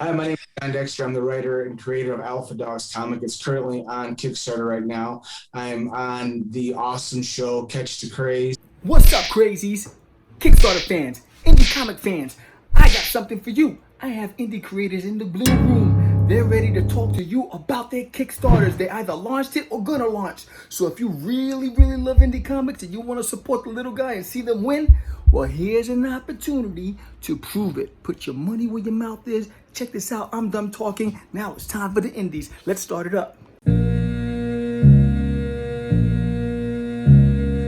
Hi, my name is Jon Dexter. I'm the writer and creator of Alpha Dogs comic. It's currently on Kickstarter right now. I'm on the awesome show Catch the Craze. What's up, crazies? Kickstarter fans, indie comic fans, I got something for you. I have indie creators in the blue room. They're ready to talk to you about their Kickstarters. They either launched it or gonna launch. So if you really love indie comics and you want to support the little guy and see them win, well, here's an opportunity to prove it. Put your money where your mouth is. Check this out. I'm done talking. Now it's time for the indies. Let's start it up.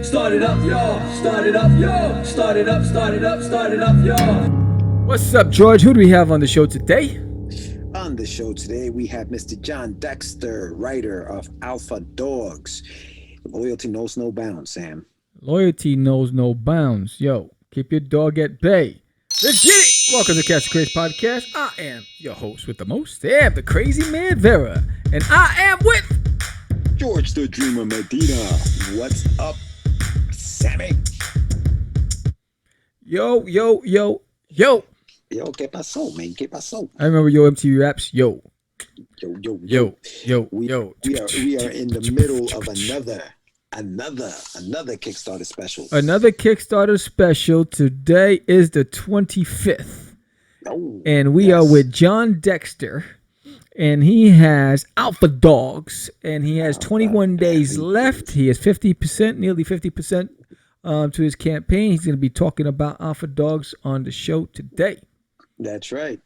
Start it up, y'all. Start it up, y'all. Start it up, start it up, start it up, y'all. What's up, George? Who do we have on the show today? On the show today, we have Mr. Jon Dexter, writer of Alpha Dogs. Loyalty knows no bounds, Sam. Loyalty knows no bounds. Yo, keep your dog at bay. Let's get it! Welcome to Catch the Craze Podcast. I am your host with the most. I am the crazy man, Vera. And I am with... George the Dreamer Medina. What's up, Sammy? Yo. Yo, ¿qué pasó, man? ¿Qué pasó? I remember Yo MTV Raps. Yo. Yo. We are in the middle of another Kickstarter special. Another Kickstarter special. Today is the 25th. Oh, and we are with Jon Dexter. And he has Alpha Dogs. And he has 21 days left. He has 50%, nearly 50% to his campaign. He's going to be talking about Alpha Dogs on the show today. That's right.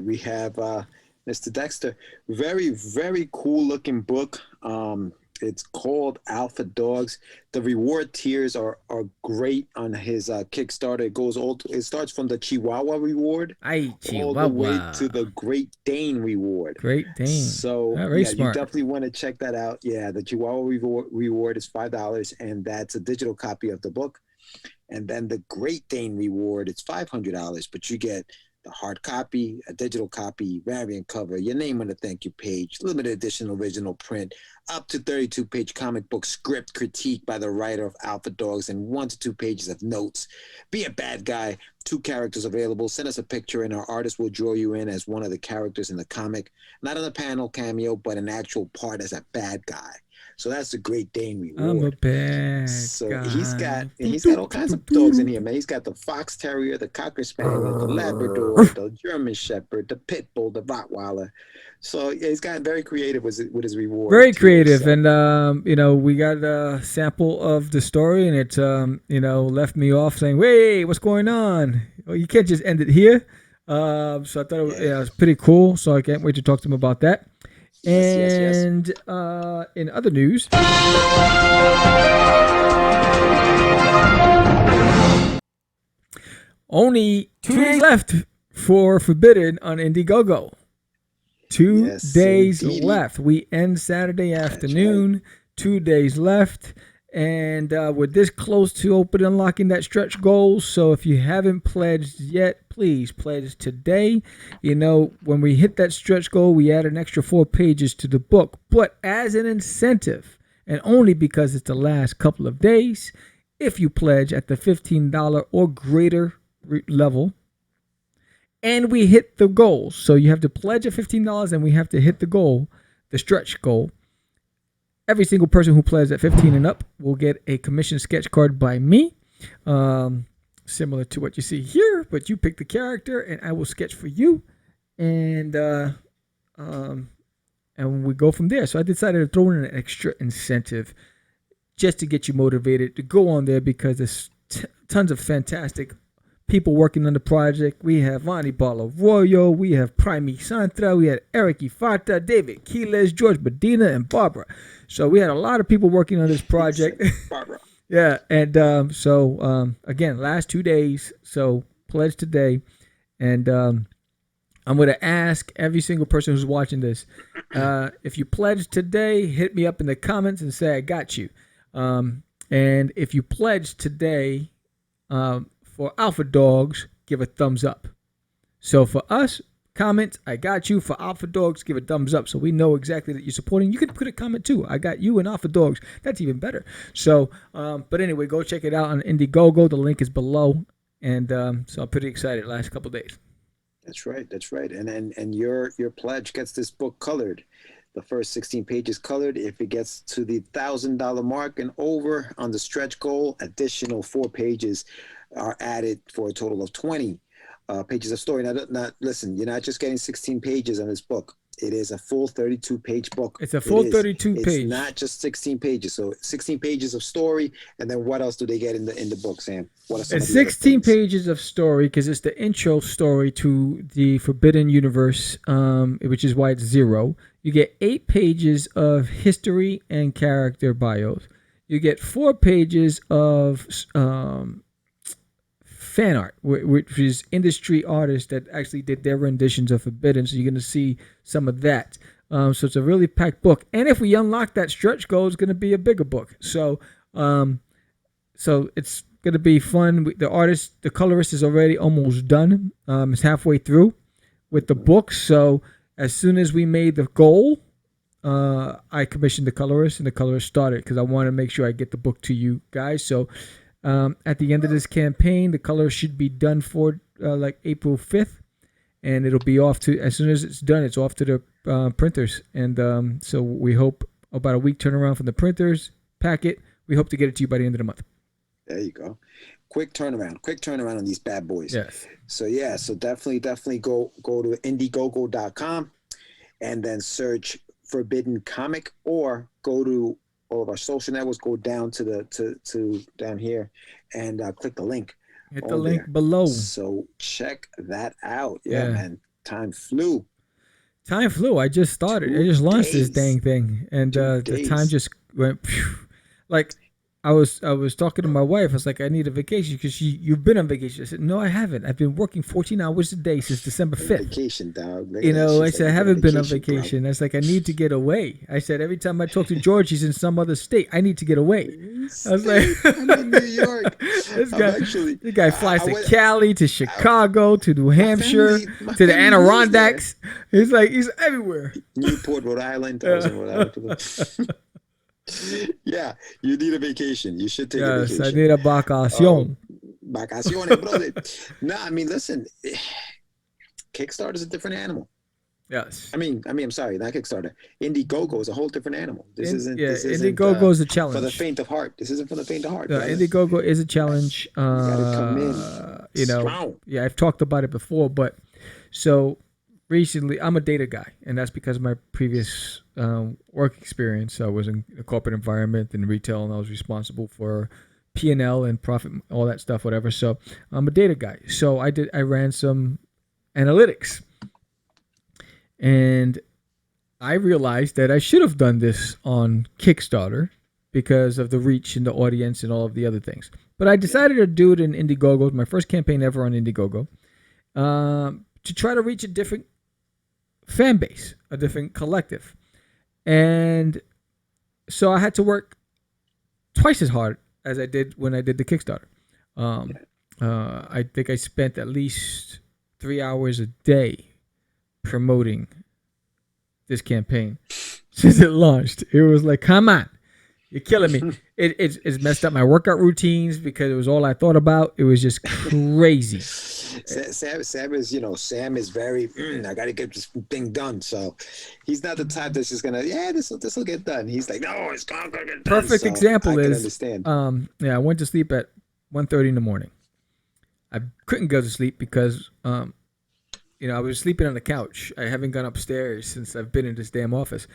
We have Mr. Dexter. Very cool looking book. It's called Alpha Dogs. The reward tiers are great on his Kickstarter. It starts from the Chihuahua reward all the way to the Great Dane reward. Great Dane. So very smart. You definitely want to check that out. Yeah, the Chihuahua reward is $5, and that's a digital copy of the book. And then the Great Dane reward, it's $500, but you get the hard copy, a digital copy, variant cover, your name on the thank you page, limited edition original print, up to 32-page comic book script critique by the writer of Alpha Dogs, and 1 to 2 pages of notes. Be a bad guy. 2 characters available. Send us a picture and our artist will draw you in as one of the characters in the comic. Not on a panel cameo, but an actual part as a bad guy. So that's the Great Dane reward. I'm a bad guy. He's got all kinds of dogs in here, man. He's got the Fox Terrier, the Cocker Spaniel, the Labrador, the German Shepherd, the Pit Bull, the Rottweiler. So yeah, he's gotten very creative with his reward. Very creative, and we got a sample of the story, and it left me off saying, "Wait, what's going on? Well, you can't just end it here." So I thought it was pretty cool. So I can't wait to talk to him about that. And in other news, only 2 days left for Forbidden on Indiegogo. 2 days left. We end Saturday afternoon. Right. 2 days left. And we're this close to unlocking that stretch goal. So if you haven't pledged yet, please pledge today. When we hit that stretch goal, we add an extra 4 pages to the book. But as an incentive, and only because it's the last couple of days, if you pledge at the $15 or greater level, and we hit the goal. So you have to pledge at $15 and we have to hit the goal, the stretch goal. Every single person who pledges at 15 and up will get a commission sketch card by me, similar to what you see here. But you pick the character, and I will sketch for you, and we go from there. So I decided to throw in an extra incentive just to get you motivated to go on there, because there's tons of fantastic people working on the project. We have Vani Arroyo, we have Prime Santra, we had Eric Ifata, David Quiles, George Medina, and Barbara. So we had a lot of people working on this project. Barbara. Yeah, and again, last 2 days, so pledge today. And I'm going to ask every single person who's watching this, if you pledge today, hit me up in the comments and say I got you. And if you pledge today for Alpha Dogs, give a thumbs up. So for us, comment, I got you. For Alpha Dogs, give a thumbs up so we know exactly that you're supporting. You can put a comment too. I got you and Alpha Dogs. That's even better. So, but anyway, go check it out on Indiegogo. The link is below. And so I'm pretty excited last couple of days. That's right. That's right. And your pledge gets this book colored. The first 16 pages colored. If it gets to the $1,000 mark and over on the stretch goal, additional 4 pages are added for a total of 20 pages of story. Now, listen, you're not just getting 16 pages on this book. It is a full 32-page book. It's a full 32 page. It's not just 16 pages. So 16 pages of story, and then what else do they get in the book, Sam? What are some it's of the 16 pages of story because it's the intro story to the Forbidden Universe, which is why it's 0. You get 8 pages of history and character bios. You get 4 pages of fan art, which is industry artists that actually did their renditions of Forbidden. So you're going to see some of that. So it's a really packed book. And if we unlock that stretch goal, it's going to be a bigger book. So it's going to be fun. The colorist is already almost done. It's halfway through with the book. So as soon as we made the goal, I commissioned the colorist, and the colorist started because I want to make sure I get the book to you guys. So at the end of this campaign, the color should be done for like April 5th, and it'll be off to, as soon as it's done, it's off to the printers. And so we hope about a week turnaround from the printers, pack it. We hope to get it to you by the end of the month. There you go. Quick turnaround on these bad boys. Yes. So definitely go to Indiegogo.com and then search Forbidden Comic, or go to all of our social networks, go down to down here and click the link. Hit the link below. So check that out. Yeah, man. Time flew. I just started. I just launched this dang thing, and the time just went. Phew. Like I was talking to my wife. I was like, I need a vacation because you've been on vacation. I said, no, I haven't. I've been working 14 hours a day since December 5th. Vacation, dog. I said, I haven't been on vacation. Bro. I was like, I need to get away. I said, every time I talk to George, he's in some other state. I need to get away. I was like, I'm in New York. This guy flies to Cali, to Chicago, to New Hampshire, to the Adirondacks. He's everywhere. Newport, Rhode Island. I was in Rhode Island. Yeah, you need a vacation. You should take a vacation. Yes, I need a vacación. Vacaciones, brother. No, I mean, listen, Kickstarter is a different animal. Yes. I mean, I'm sorry, not Kickstarter. Indiegogo is a whole different animal. Indiegogo is a challenge. For the faint of heart. This isn't for the faint of heart. Indiegogo is a challenge. You gotta come in strong. Yeah, I've talked about it before, but so recently, I'm a data guy, and that's because of my previous work experience. I was in a corporate environment in retail, and I was responsible for P&L and profit, all that stuff, whatever. So I'm a data guy. So I ran some analytics, and I realized that I should have done this on Kickstarter because of the reach and the audience and all of the other things. But I decided to do it in Indiegogo. It was my first campaign ever on Indiegogo, to try to reach a different fan base, a different collective. And so I had to work twice as hard as I did when I did the Kickstarter. I think I spent at least 3 hours a day promoting this campaign since it launched. It was like, come on, you're killing me. It's messed up my workout routines because it was all I thought about. It was just crazy. Sam is very, I got to get this thing done. So he's not the type that's just going to, this will get done. He's like, no, it's going to get done. Perfect example I is, understand. I went to sleep at 1:30 in the morning. I couldn't go to sleep because, I was sleeping on the couch. I haven't gone upstairs since I've been in this damn office.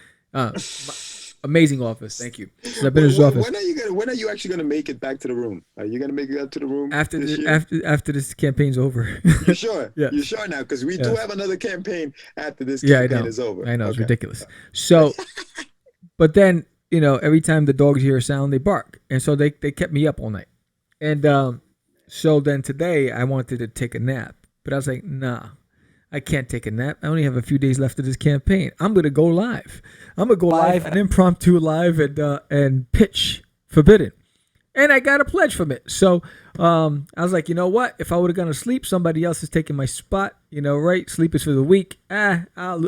Amazing office, thank you. So I've been in his office. When are you actually gonna make it back to the room? Are you gonna make it up to the room after this campaign's over? You sure? Yeah. You sure now? Because we do have another campaign after this campaign is over. I know, it's ridiculous. So, but then every time the dogs hear a sound, they bark, and so they kept me up all night. And so then today I wanted to take a nap, but I was like, nah. I can't take a nap. I only have a few days left of this campaign. I'm going to go live. I'm going to go live, an impromptu live and pitch Forbidden. And I got a pledge from it. So I was like, you know what? If I would have gone to sleep, somebody else is taking my spot. Right? Sleep is for the weak. I'll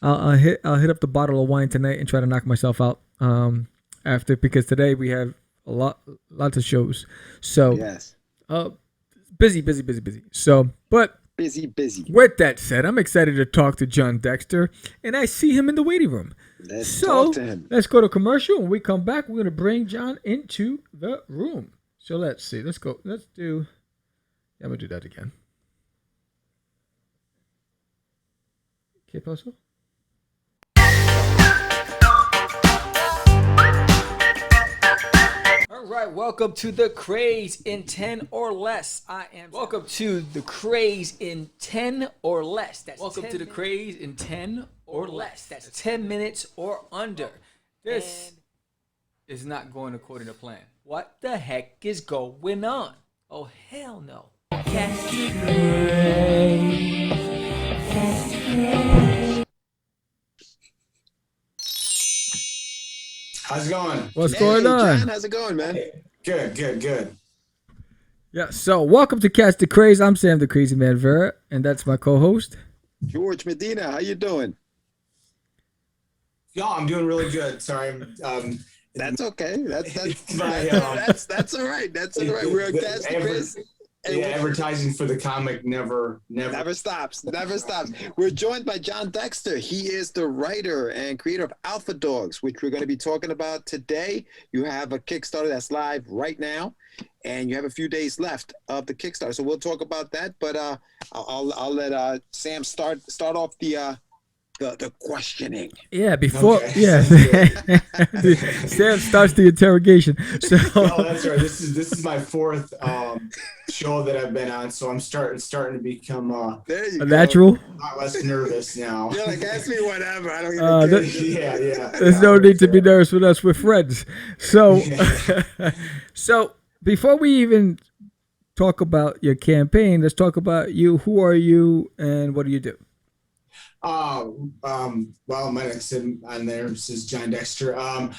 hit up the bottle of wine tonight and try to knock myself out after, because today we have lots of shows. So yes. Busy. So, but busy. With that said, I'm excited to talk to Jon Dexter, and I see him in the waiting room. Let's talk to him. Let's go to commercial. When we come back, we're going to bring Jon into the room. So let's see. Let's go. Let's do. I'm going to do that again. ¿Qué pasó? All right, welcome to the Craze in 10 or less. Welcome to the Craze in 10 or less. Welcome to the Craze in 10 or less. That's 10 minutes or under. This is not going according to plan. What the heck is going on? Oh, hell no. Catch the Craze. Catch the Craze. How's it going? What's going on? John, how's it going, man? Good. Yeah, so welcome to Catch the Craze. I'm Sam the Crazy Man Vera, and that's my co-host. George Medina, how you doing? Yo, I'm doing really good. Sorry, That's okay. That's my, that's all right. That's all right. We're a Catch the Craze. Advertising for the comic never stops. We're joined by Jon Dexter. He is the writer and creator of Alpha Dogs, which we're going to be talking about today. You have a Kickstarter that's live right now, and you have a few days left of the Kickstarter. So we'll talk about that. But I'll let Sam start off the questioning. Yeah, before okay. Sam starts the interrogation. So oh, that's right. This is my fourth show that I've been on, so I'm starting to become a natural. A lot less nervous now. You're like, ask me whatever. I don't even care. Yeah. There's no need to be nervous with us. We're friends. So, so before we even talk about your campaign, let's talk about you. Who are you, and what do you do? Well, my next on there is Jon Dexter. I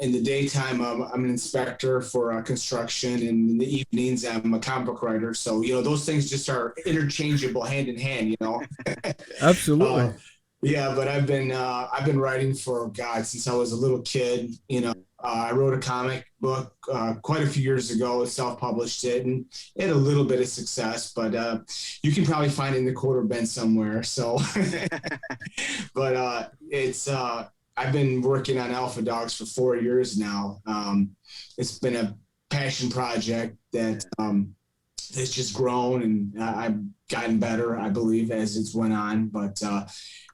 in the daytime I'm an inspector for construction, and in the evenings I'm a comic book writer. So those things just are interchangeable, hand in hand. Absolutely. Yeah, but I've been writing for since I was a little kid. I wrote a comic book quite a few years ago, self-published it, and it had a little bit of success, but you can probably find it in the quarter bin somewhere. So, but I've been working on Alpha Dogs for 4 years now. It's been a passion project that it's just grown, and I've gotten better, I believe, as it's went on. But I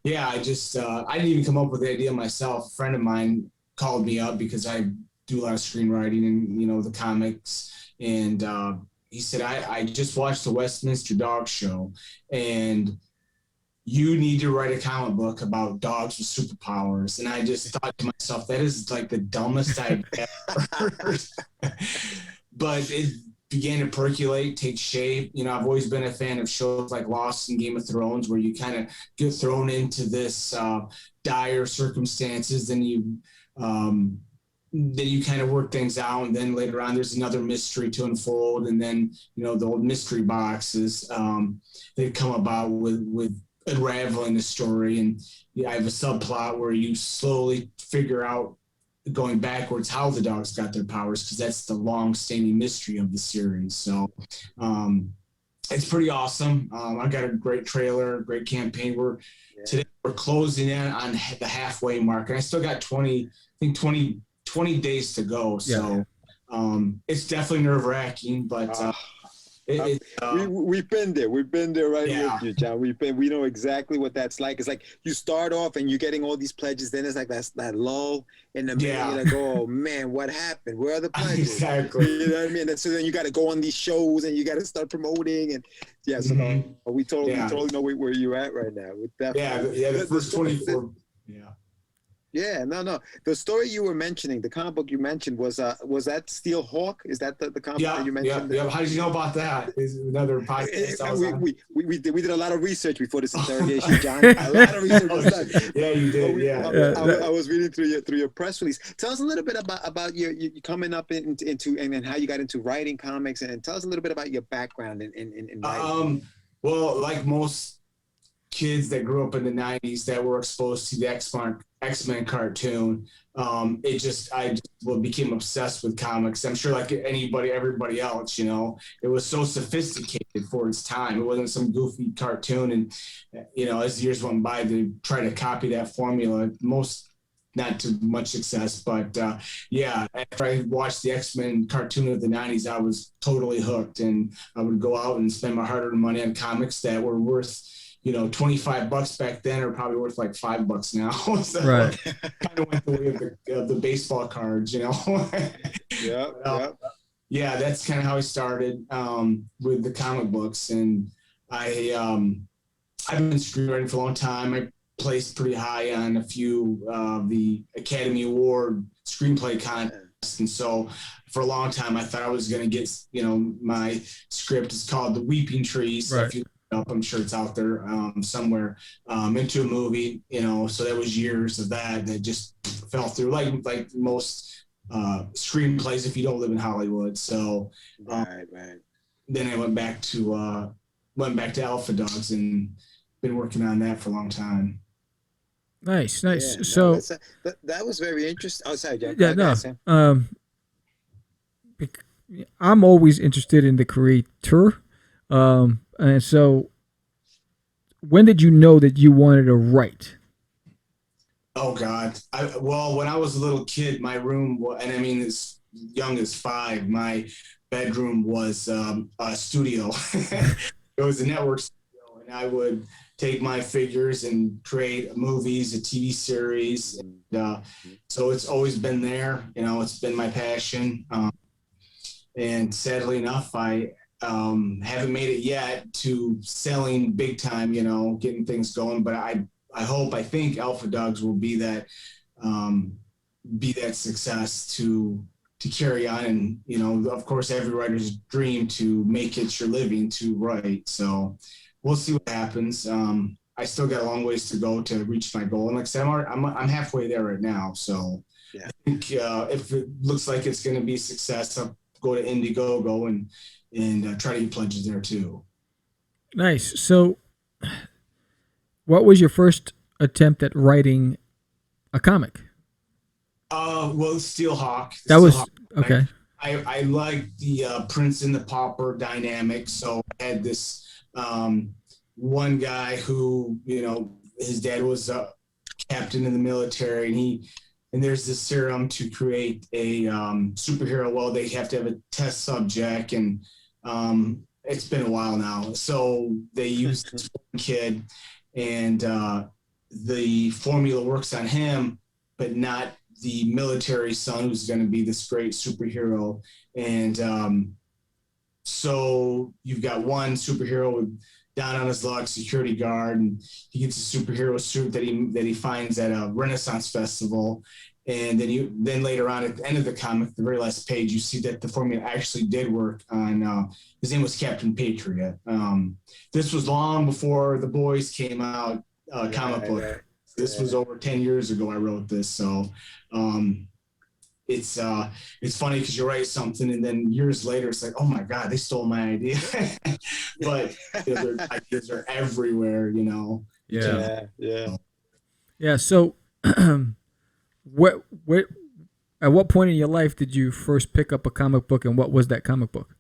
didn't even come up with the idea myself. A friend of mine called me up because I do a lot of screenwriting and the comics, and he said, I just watched the Westminster Dog Show, and you need to write a comic book about dogs with superpowers. And I just thought to myself, that is like the dumbest idea ever heard. But it began to percolate, take shape. I've always been a fan of shows like Lost and Game of Thrones, where you kind of get thrown into this dire circumstances, then you kind of work things out, and then later on there's another mystery to unfold, and then the old mystery boxes they come about with unraveling the story. And I have a subplot where you slowly figure out, going backwards, how the dogs got their powers, because that's the long-standing mystery of the series. So it's pretty awesome. I've got a great trailer, great campaign. Today we're closing in on the halfway mark, and I still got 20 days to go. So it's definitely nerve-wracking, but we've been there. We've been there with you, John. We know exactly what that's like. It's like you start off and you're getting all these pledges, then it's like that lull in the middle. You're like, oh man, what happened? Where are the pledges? Exactly. You know what I mean? And so then you got to go on these shows and you got to start promoting, and we totally know where you're at right now. The first 24. Yeah, no. The story you were mentioning, the comic book you mentioned, was that Steel Hawk? Is that the comic that you mentioned? Yeah. How did you know about that? Is another podcast. We did a lot of research before this interrogation, John. A lot of research was done. Yeah, you did. I was reading through your press release. Tell us a little bit about your coming up into and how you got into writing comics, and tell us a little bit about your background in writing. Well, like most kids that grew up in the 90s that were exposed to the X-Men cartoon, I just became obsessed with comics. I'm sure like everybody else, you know, it was so sophisticated for its time. It wasn't some goofy cartoon. And, you know, as years went by, they try to copy that formula. Not to much success, but yeah, after I watched the X-Men cartoon of the 90s, I was totally hooked, and I would go out and spend my hard-earned money on comics that were worth, you know, $25 back then are probably worth like $5 now. So right. kind of went the way of the baseball cards, you know. Yeah, that's kind of how I started with the comic books, and I've been screenwriting for a long time. I placed pretty high on a few of the Academy Award screenplay contests, and so for a long time I thought I was going to get, you know, my script is called The Weeping Trees. Right. If you look it up, I'm sure it's out there somewhere, into a movie, you know. So that was years of that just fell through, like most screenplays if you don't live in Hollywood. So then I went back to Alpha Dogs and been working on that for a long time. Nice. Yeah, So that was very interesting. Oh, sorry, John. yeah, no. I'm always interested in the creator, and so when did you know that you wanted to write? Oh God! When I was a little kid, my room, and I mean as young as 5, my bedroom was a studio. It was a network studio, and I would take my figures and create movies, a TV series. And, so it's always been there. You know, it's been my passion. And sadly enough, I haven't made it yet to selling big time, you know, getting things going. But I think Alpha Dogs will be that success to carry on. And, you know, of course, every writer's dream to make it your living to write. So we'll see what happens. I still got a long ways to go to reach my goal. And like I said, I'm halfway there right now. So yeah. I think if it looks like it's going to be a success, I'll go to Indiegogo and try to get pledges there too. Nice. So what was your first attempt at writing a comic? Well, Steelhawk. Okay. I like the Prince and the Pauper dynamic. So I had this one guy who, you know, his dad was a captain in the military, and there's this serum to create a superhero. Well, they have to have a test subject, and it's been a while now. So they used this one kid, and the formula works on him, but not the military son who's going to be this great superhero. And so you've got one superhero with down on his luck, security guard, and he gets a superhero suit that he finds at a Renaissance festival. And then later on at the end of the comic, the very last page, you see that the formula actually did work on, his name was Captain Patriot. This was long before The Boys came out, comic book. Right. This was over 10 years ago I wrote this. So it's funny because you write something and then years later it's like, oh my God, they stole my idea. But you know, their ideas are everywhere, you know. Yeah. So what at what point in your life did you first pick up a comic book, and what was that comic book?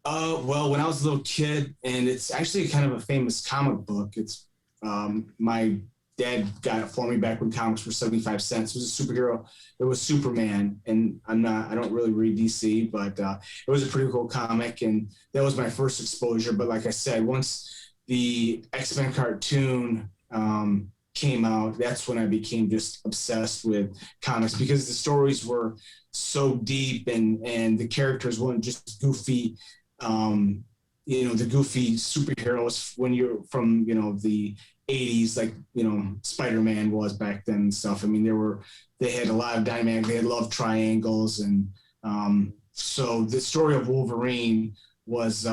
Well, when I was a little kid, and it's actually kind of a famous comic book. It's my dad got it for me back when comics were 75 cents. It was a superhero. It was Superman, and I don't really read DC, but it was a pretty cool comic, and that was my first exposure. But like I said, once the X-Men cartoon came out, that's when I became just obsessed with comics, because the stories were so deep, and the characters weren't just goofy, you know, the goofy superheroes when you're from, you know, the 80s, like, you know, Spider-Man was back then and stuff. I mean, they had a lot of dynamic, they had love triangles, and so the story of Wolverine was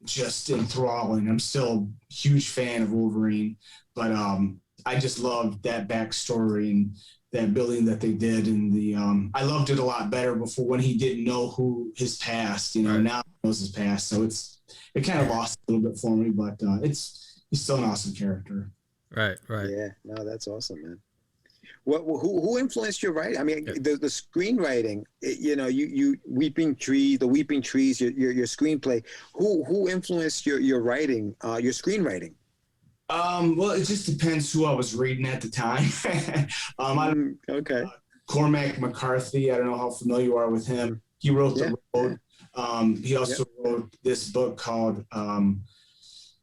just enthralling. I'm still a huge fan of Wolverine, but I just loved that backstory and that building that they did. And I loved it a lot better before, when he didn't know who his past, you know, right. Now he knows his past. So it kind of lost a little bit for me, but he's still an awesome character. Right. Yeah, no, that's awesome, man. Who influenced your writing? I mean, the screenwriting. You Weeping Trees, your screenplay. Who influenced your writing, your screenwriting? Well, it just depends who I was reading at the time. Okay. Cormac McCarthy. I don't know how familiar you are with him. He wrote The Road. He also wrote this book called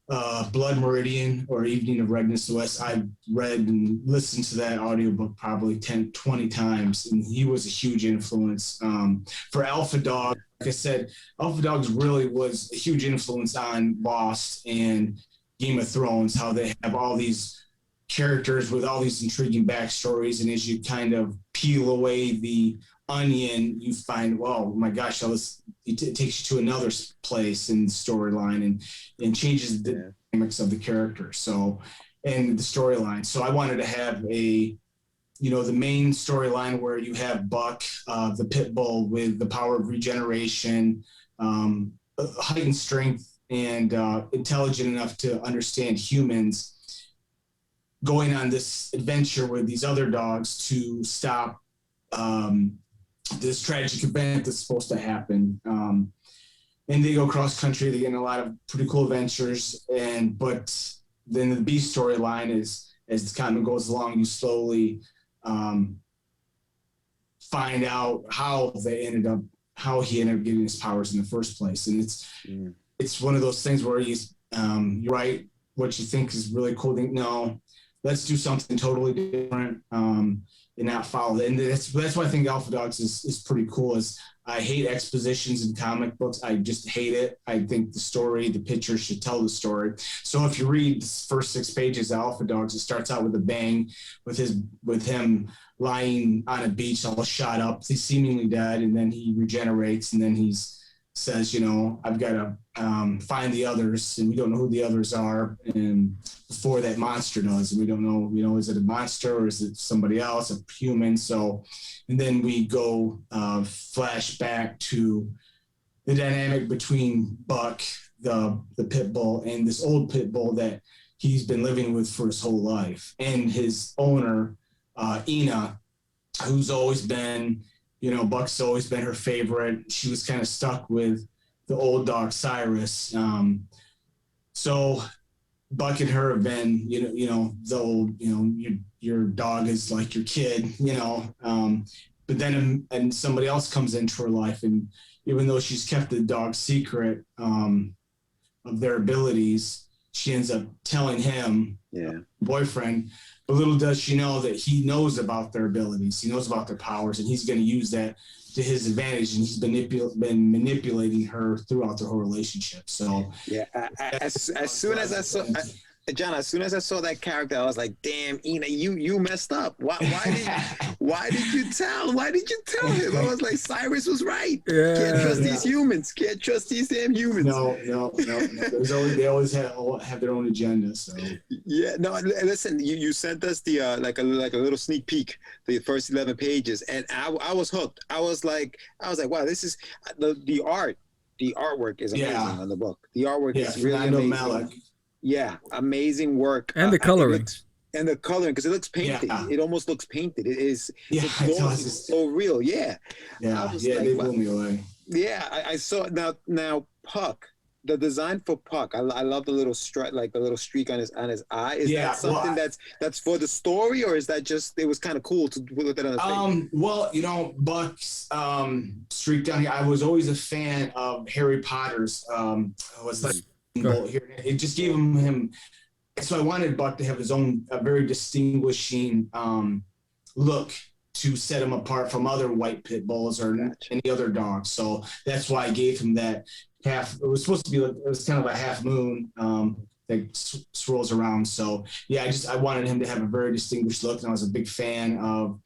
Blood Meridian or Evening of Redness West. I've read and listened to that audiobook probably 10, 20 times, and he was a huge influence. For Alpha Dog, like I said, Alpha Dogs really was a huge influence on Lost and Game of Thrones, how they have all these characters with all these intriguing backstories, and as you kind of peel away the onion, you find, well, my gosh, it takes you to another place in the storyline and changes the dynamics of the character. So, and the storyline. So I wanted to have the main storyline where you have Buck, the pit bull with the power of regeneration, heightened strength, and intelligent enough to understand humans, going on this adventure with these other dogs to stop this tragic event that's supposed to happen. And they go cross country. They get in a lot of pretty cool adventures. But then the B storyline is, as the content goes along, you slowly find out how he ended up getting his powers in the first place. And it's one of those things where you write what you think is really cool. Think, no, let's do something totally different. And not follow it. And that's why I think Alpha Dogs is pretty cool. Is I hate expositions in comic books. I just hate it. I think the picture should tell the story. So if you read the first 6 pages of Alpha Dogs, it starts out with a bang, with him lying on a beach all shot up. He's seemingly dead, and then he regenerates, and then he says, I've got to find the others, and we don't know who the others are, and before that monster does, and we don't know, is it a monster or is it somebody else, a human? So, and then we go flash back to the dynamic between Buck, the pit bull, and this old pit bull that he's been living with for his whole life, and his owner, Ina, who's always been, Buck's always been her favorite. She was kind of stuck with the old dog Cyrus. So Buck and her have been, the old, your dog is like your kid, but then and somebody else comes into her life, and even though she's kept the dog secret of their abilities, she ends up telling him, boyfriend. But little does she know that he knows about their abilities, he knows about their powers, and he's going to use that to his advantage. And he's been manipulating her throughout their whole relationship. So as soon as I saw John, as soon as I saw that character, I was like, "Damn, Ina, you messed up. Why did you tell him?" I was like, "Cyrus was right. Can't trust these humans. Can't trust these damn humans." No. They always have their own agenda. So listen, you sent us the like a little sneak peek, the first 11 pages, and I was hooked. I was like, wow, this is the art. The artwork is amazing on the book. The artwork is really amazing. Malik. Yeah, amazing work. And the coloring. And the coloring, because it looks painted. Yeah. It almost looks painted. It is. It's so real. Yeah. They blew me away. Yeah, I saw it now. Puck, the design for Puck. I love the little the little streak on his eye. Is that something that's for the story, or is that just it was kind of cool to put that on the face? Well, Buck's streak down here. I was always a fan of Harry Potter's. It just gave him. So I wanted Buck to have his own very distinguishing look to set him apart from other white pit bulls or any other dogs. So that's why I gave him that half. It was supposed to be. It was kind of a half moon that swirls around. So I wanted him to have a very distinguished look, and I was a big fan of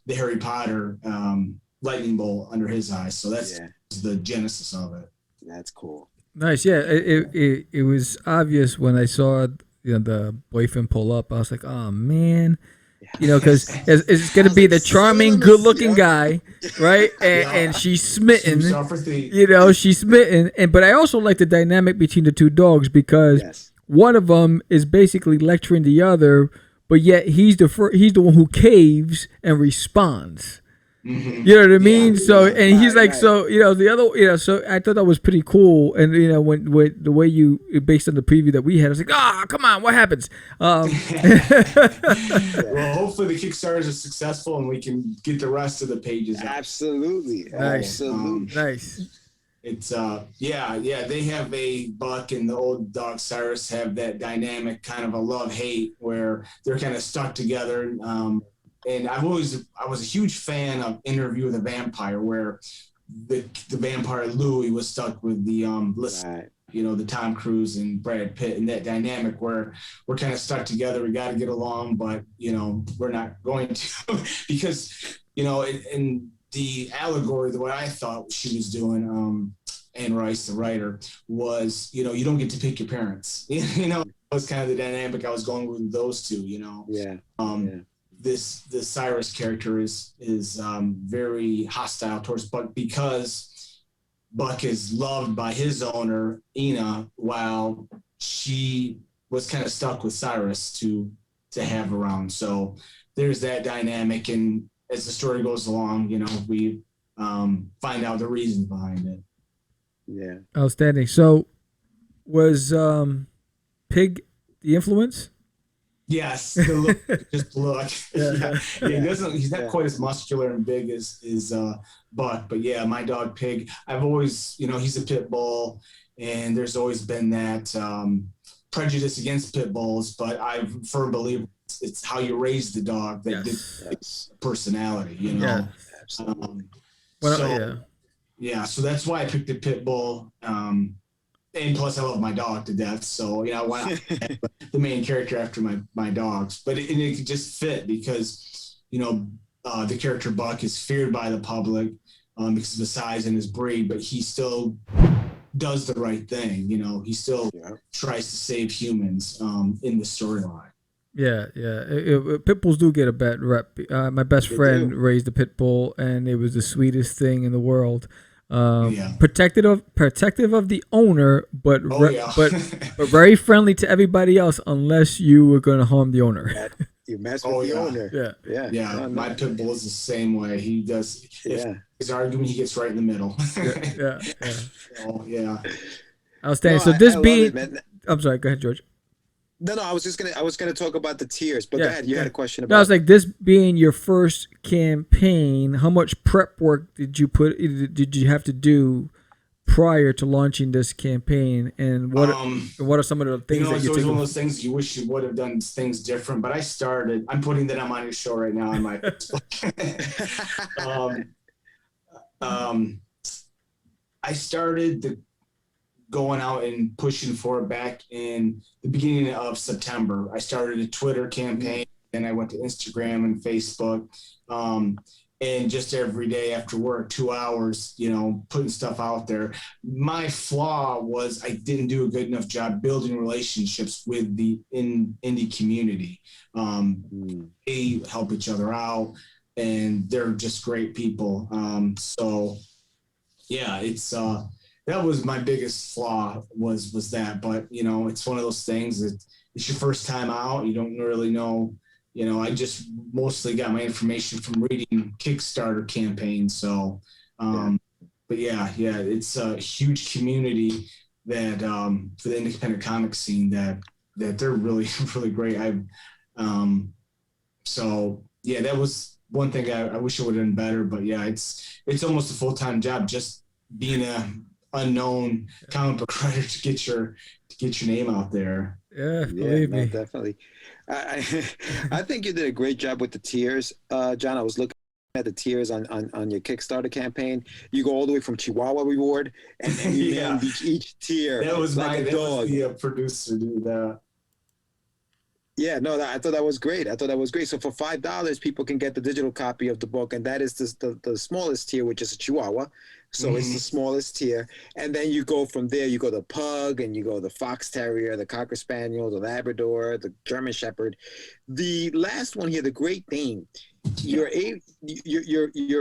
the Harry Potter lightning bolt under his eyes. So that's the genesis of it. That's cool. Nice, yeah. It was obvious when I saw the boyfriend pull up. I was like, oh man, because it's gonna be the charming, good-looking guy, right? And she's smitten. She's smitten. But I also like the dynamic between the two dogs because one of them is basically lecturing the other, but yet he's the one who caves and responds. Mm-hmm. You know what I mean? Yeah, so, yeah, and he's like, right. so, the other, so I thought that was pretty cool. And, when the way you, based on the preview that we had, I was like, come on, what happens? Well, hopefully the Kickstarters are successful and we can get the rest of the pages out. Absolutely. Nice. Absolutely. Nice. It's they have a Buck and the old dog Cyrus have that dynamic kind of a love-hate where they're kind of stuck together. And I was a huge fan of Interview with a Vampire, where the vampire Louis was stuck with the Right. the Tom Cruise and Brad Pitt, and that dynamic where we're kind of stuck together. We got to get along, but we're not going to because in the allegory, the way I thought she was doing, Anne Rice, the writer, was you don't get to pick your parents. That was kind of the dynamic I was going with those two. Yeah. The Cyrus character is very hostile towards Buck because Buck is loved by his owner Ina, while she was kind of stuck with Cyrus to have around. So there's that dynamic, and as the story goes along, we find out the reasons behind it. Yeah. Outstanding. So was Pig the influence? Yes, the look, just look. He's not quite as muscular and big as Buck, but yeah, my dog Pig. I've always, he's a pit bull, and there's always been that prejudice against pit bulls. But I'm a firm believer it's how you raise the dog that dictates personality. Yeah, absolutely. So that's why I picked the pit bull. And plus, I love my dog to death, so I want the main character after my dogs. But it could just fit because the character Buck is feared by the public because of his size and his breed, but he still does the right thing. He still tries to save humans in the storyline. Yeah. Pit bulls do get a bad rep. My best friend raised a pit bull, and it was the sweetest thing in the world. Protective of the owner, but but very friendly to everybody else unless you were going to harm the owner. You mess with the owner. Yeah. My pit bull is the same way. He does. If he's arguing, he gets right in the middle. Outstanding. So this being, I'm sorry. Go ahead, George. No, I was gonna talk about the tiers, but go ahead. You had a question about. No, I was like, this being your first campaign, how much prep work did you have to do prior to launching this campaign, and what are some of the things that it's you always think one of those things you wish you would have done things different. But I'm putting that on your show right now on my Facebook. I started going out and pushing for it back in the beginning of September. I started a Twitter campaign, and I went to Instagram and Facebook, and just every day after work, 2 hours, putting stuff out there. My flaw was I didn't do a good enough job building relationships with the indie community. They help each other out, and they're just great people. It's that was my biggest flaw was that, but it's one of those things that it's your first time out. You don't really know, I just mostly got my information from reading Kickstarter campaigns. So, but it's a huge community that, for the independent comic scene that they're really, really great. That was one thing I wish I would have done better, but it's almost a full-time job just being a unknown comic book writer to get your name out there. Believe me. Definitely. I think you did a great job with the tiers, John. I was looking at the tiers on your Kickstarter campaign. You go all the way from Chihuahua reward, and then you named each tier. That was like a dog. The producer do that. Yeah, no, I thought that was great. So for $5, people can get the digital copy of the book, and that is the smallest tier, which is a Chihuahua. So it's the smallest tier. And then you go from there, you go the Pug, and you go the Fox Terrier, the Cocker Spaniel, the Labrador, the German Shepherd. The last one here, the Great Dane. You're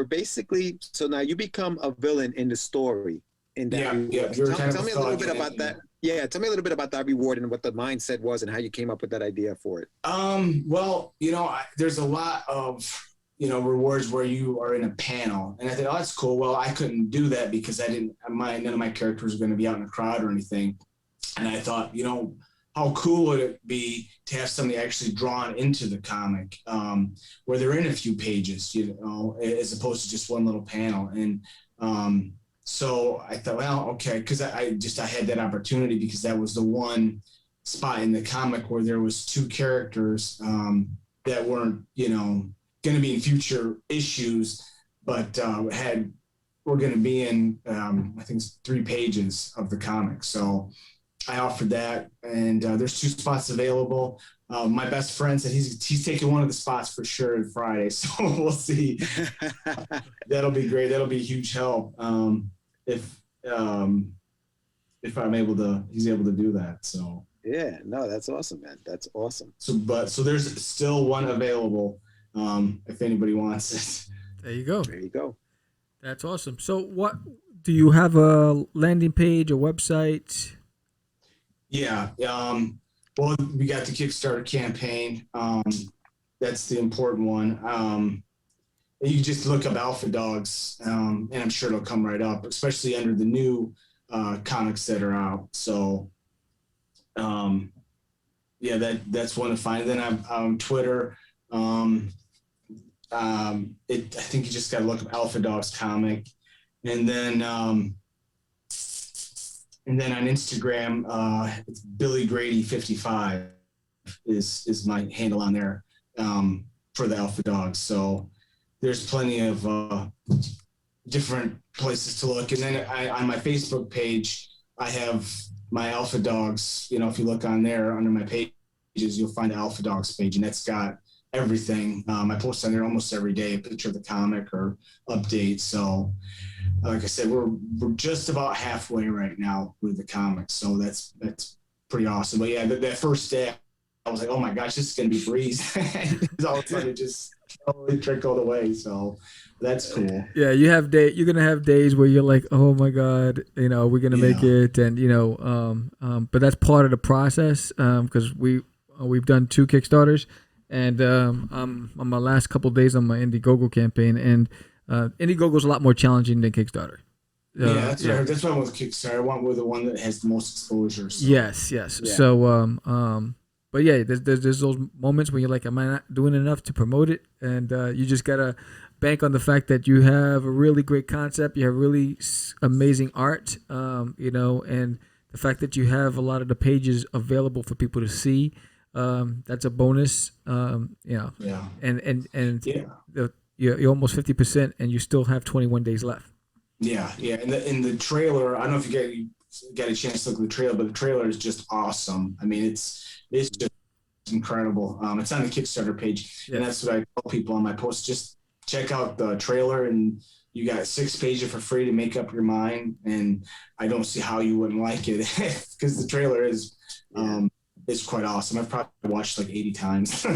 basically, so now you become a villain in the story. In that, tell me a little bit about that. Yeah, tell me a little bit about that reward and what the mindset was and how you came up with that idea for it. Well, there's a lot of, rewards where you are in a panel, and I thought, oh, that's cool. Well, I couldn't do that because none of my characters were going to be out in a crowd or anything. And I thought, how cool would it be to have somebody actually drawn into the comic, where they're in a few pages, as opposed to just one little panel. And, so I thought, well, okay, because I had that opportunity because that was the one spot in the comic where there was two characters that weren't, going to be in future issues, but were going to be in, I think it's 3 pages of the comic. So I offered that, and there's 2 spots available. My best friend said he's taking one of the spots for sure on Friday, so we'll see. That'll be great. That'll be a huge help. If I'm he's able to do that. So yeah, no, that's awesome, man. That's awesome. So there's still one available, if anybody wants it. There you go. There you go. That's awesome. So what do you have, a landing page, a website? Yeah. Well, we got the Kickstarter campaign. That's the important one. You just look up Alpha Dogs, and I'm sure it'll come right up, especially under the new comics that are out. So, yeah, that's one to find. Then I'm on Twitter. I think you just got to look up Alpha Dogs comic, and then on Instagram, it's BillyGrady55 is my handle on there for the Alpha Dogs. So there's plenty of different places to look. And then on my Facebook page, I have my Alpha Dogs. If you look on there under my pages, you'll find the Alpha Dogs page, and that's got everything. I post on there almost every day, a picture of the comic or update. So like I said, we're just about halfway right now with the comic. So that's pretty awesome. But yeah, that first day I was like, oh my gosh, this is going to be a breeze. All of a sudden it just totally trickled away. So that's cool. Yeah, you're gonna have days where you're like, oh my God, we're gonna make it, and but that's part of the process, because we've done 2 Kickstarters, and I'm on my last couple of days on my Indiegogo campaign, and Indiegogo's a lot more challenging than Kickstarter. That's right. That's why I went with Kickstarter. I went with the one that has the most exposure. So. Yes. Yeah. So but yeah, there's those moments when you're like, am I not doing enough to promote it? And you just gotta bank on the fact that you have a really great concept, you have really amazing art, and the fact that you have a lot of the pages available for people to see. That's a bonus. And you're almost 50%, and you still have 21 days left. Yeah. And the trailer, I don't know if you got a chance to look at the trailer, but the trailer is just awesome. I mean, it's just incredible. It's on the Kickstarter page, and that's what I tell people on my posts. Just check out the trailer, and you got 6 pages for free to make up your mind. And I don't see how you wouldn't like it, because the trailer is quite awesome. I've probably watched like 80 times.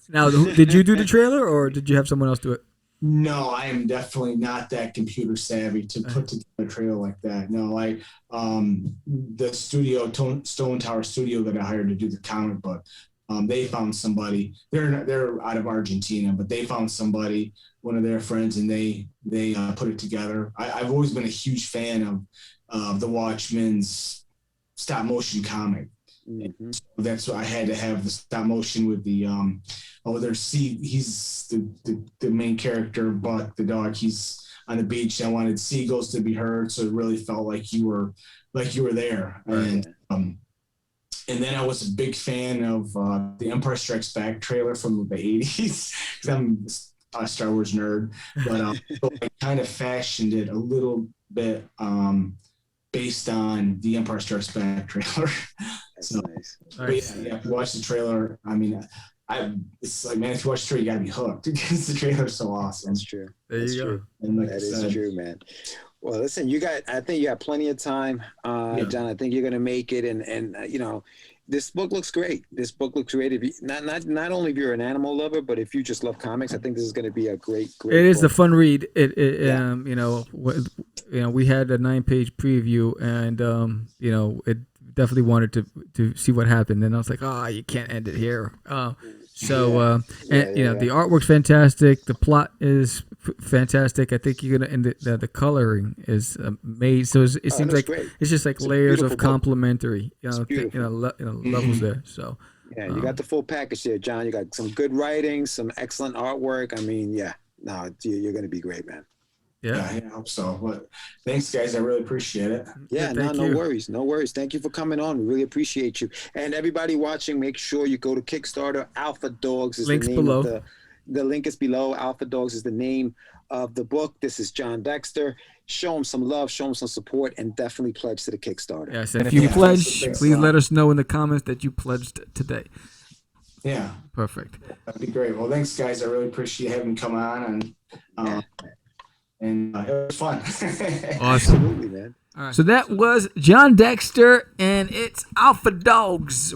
Now, did you do the trailer, or did you have someone else do it? No, I am definitely not that computer savvy to put together a trailer like that. No, the studio, Stone Tower Studio that I hired to do the comic book, they found somebody. They're out of Argentina, but they found somebody, one of their friends, and they put it together. I've always been a huge fan of the Watchmen's stop motion comic. Mm-hmm. So that's why I had to have the stop motion with the he's the main character, Buck the dog. He's on the beach. I wanted seagulls to be heard, so it really felt like you were there. Right. And then I was a big fan of the Empire Strikes Back trailer from the 80s, because I'm a Star Wars nerd. But so I kind of fashioned it a little bit based on the Empire Strikes Back trailer. That's so, nice. But yeah, if you watch the trailer, I mean, it's like, man, if you watch the trailer, you gotta be hooked, because the trailer's so awesome. That's true. There you go. And like that is true, man. Well, listen, I think you got plenty of time, John. I think you're gonna make it, and this book looks great. This book looks great. If you, not only if you're an animal lover, but if you just love comics, I think this is going to be a great. It is a fun read. We had a 9-page preview, and definitely wanted to see what happened. And I was like, oh, you can't end it here. And the artwork's fantastic. The plot is fantastic. I think you're gonna, and the coloring is amazing. So it seems like great. It's just like layers of complementary, levels there. So yeah, you got the full package here, John. You got some good writing, some excellent artwork. I mean, you're gonna be great, man. Yeah, I hope so. But thanks, guys. I really appreciate it. Yeah, no worries. No worries. Thank you for coming on. We really appreciate you. And everybody watching, make sure you go to Kickstarter. Alpha Dogs is Links the name below. of the link is below. Alpha Dogs is the name of the book. This is Jon Dexter. Show him some love, show him some support, and definitely pledge to the Kickstarter. Yes, and if you pledge, please let us know in the comments that you pledged today. Yeah. Perfect. That'd be great. Well, thanks, guys. I really appreciate having me come on, and it was fun. Awesome. Absolutely, man. All right. So that was Jon Dexter, and it's Alpha Dogs.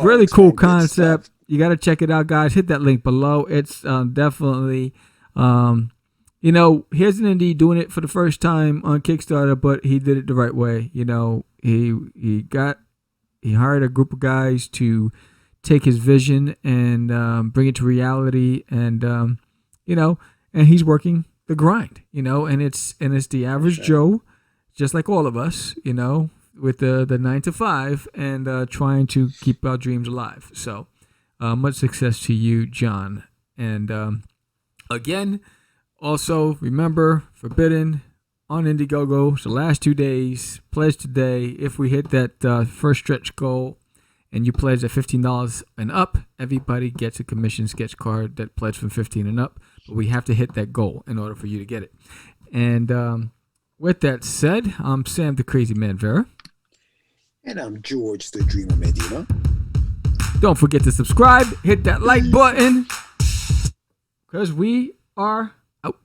Really cool concept. You got to check it out, guys. Hit that link below. It's definitely, here's an indie doing it for the first time on Kickstarter, but he did it the right way. He hired a group of guys to take his vision and bring it to reality, and and he's working the grind, and it's the average Joe, just like all of us, with the 9 to 5 and trying to keep our dreams alive. So much success to you, John. And again, also remember, Forbidden on Indiegogo. It's the last 2 days. Pledge today. If we hit that first stretch goal and you pledge at $15 and up, everybody gets a commission sketch card that pledged from $15 and up. But we have to hit that goal in order for you to get it. And with that said, I'm Sam the Crazy Man Vera. And I'm George the Dreamer Medina. Don't forget to subscribe, hit that like button, because we are out.